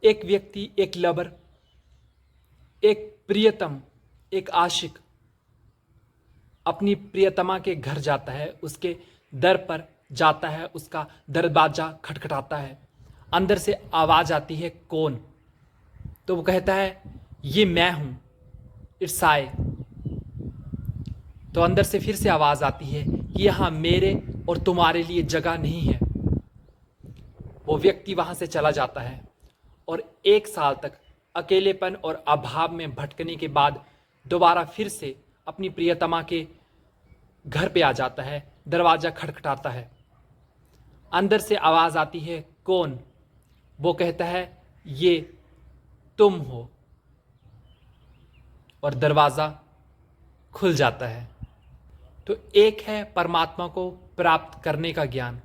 एक व्यक्ति, एक लवर, एक प्रियतम, एक आशिक अपनी प्रियतमा के घर जाता है, उसके दर पर जाता है, उसका दरवाजा खटखटाता है। अंदर से आवाज आती है, कौन? तो वो कहता है, ये मैं हूं, इट्स आई। तो अंदर से फिर से आवाज आती है कि यहां मेरे और तुम्हारे लिए जगह नहीं है। वो व्यक्ति वहां से चला जाता है और 1 साल तक अकेलेपन और अभाव में भटकने के बाद दोबारा फिर से अपनी प्रियतमा के घर पे आ जाता है। दरवाजा खटखटाता है, अंदर से आवाज आती है, कौन? वो कहता है, ये तुम हो, और दरवाजा खुल जाता है। तो एक है परमात्मा को प्राप्त करने का ज्ञान,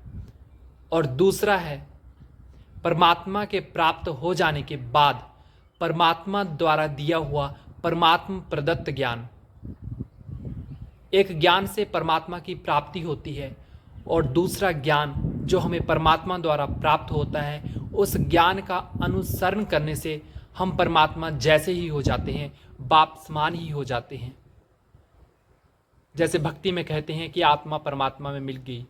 और दूसरा है परमात्मा के प्राप्त हो जाने के बाद परमात्मा द्वारा दिया हुआ परमात्मा प्रदत्त ज्ञान। एक ज्ञान से परमात्मा की प्राप्ति होती है, और दूसरा ज्ञान जो हमें परमात्मा द्वारा प्राप्त होता है, उस ज्ञान का अनुसरण करने से हम परमात्मा जैसे ही हो जाते हैं, बाप समान ही हो जाते हैं। जैसे भक्ति में कहते हैं कि आत्मा परमात्मा में मिल गई,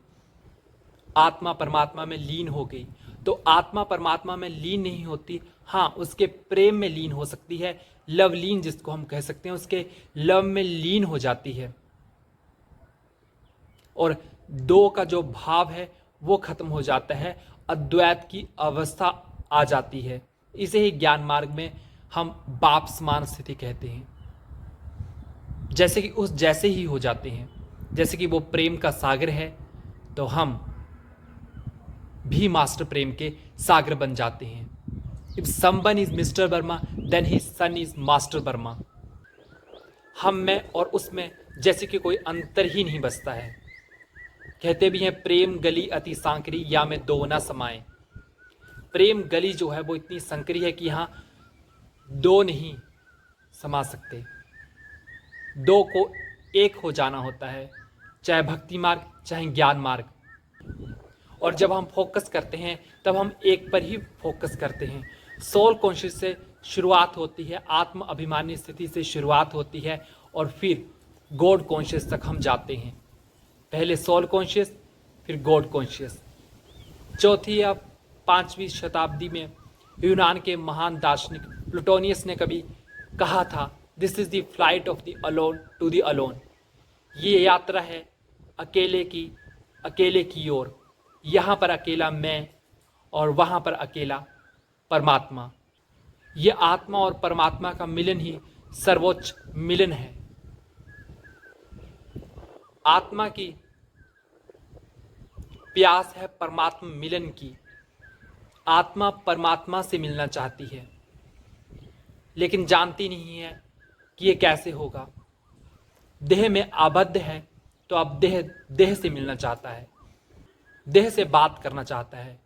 आत्मा परमात्मा में लीन हो गई। तो आत्मा परमात्मा में लीन नहीं होती, हाँ, उसके प्रेम में लीन हो सकती है। लव लीन जिसको हम कह सकते हैं, उसके लव में लीन हो जाती है, और दो का जो भाव है वो खत्म हो जाता है, अद्वैत की अवस्था आ जाती है। इसे ही ज्ञान मार्ग में हम बाप समान स्थिति कहते हैं। जैसे कि उस जैसे ही हो जाते हैं, जैसे कि वो प्रेम का सागर है, तो हम भी मास्टर प्रेम के सागर बन जाते हैं। If someone is mister Verma then his son is master Verma. हम में और उसमें जैसे कि कोई अंतर ही नहीं बचता है। कहते भी हैं, प्रेम गली अति सांकरी, या में दो ना समाए। प्रेम गली जो है वो इतनी संकरी है कि यहां दो नहीं समा सकते। दो को एक हो जाना होता है, चाहे भक्ति मार्ग चाहे ज्ञान मार्ग। और जब हम फोकस करते हैं तब हम एक पर ही फोकस करते हैं। सोल कॉन्शियस से शुरुआत होती है, आत्म अभिमानी स्थिति से शुरुआत होती है, और फिर गॉड कॉन्शियस तक हम जाते हैं। पहले सोल कॉन्शियस, फिर गॉड कॉन्शियस। चौथी या 5वीं शताब्दी में यूनान के महान दार्शनिक प्लूटोनियस ने कभी कहा था, this is the flight of the alone to the alone. ये यात्रा है अकेले की ओर। यहाँ पर अकेला मैं और वहाँ पर अकेला परमात्मा। ये आत्मा और परमात्मा का मिलन ही सर्वोच्च मिलन है। आत्मा की प्यास है परमात्मा मिलन की। आत्मा परमात्मा से मिलना चाहती है, लेकिन जानती नहीं है कि ये कैसे होगा। देह में आबद्ध है, तो अब देह से मिलना चाहता है, देह से बात करना चाहता है।